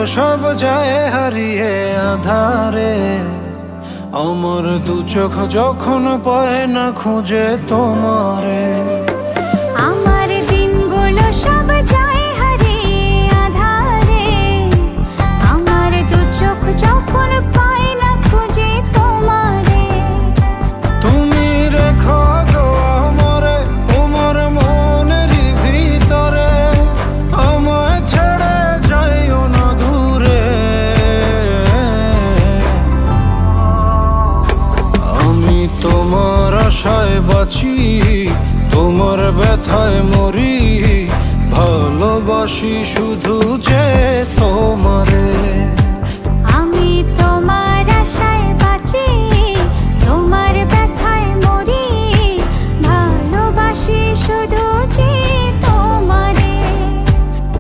সব যায় হারিয়ে আধারে। আমার দু চোখ যখন পায় না খুঁজে তোমারে। আমার দিনগুলো সব যায় হারিয়ে আধারে। আমার দু চোখ যখন পায় না খুঁজে তোমারে। তুমি রেখো গো আমারে তোমার মনেরই ভিতরে, আমায় ছেড়ে যাইও না দূরে। আমি তোমার আশায় বাঁচি, তোমার ব্যথায় মরি, ভালোবাসি শুধু যে তোমার।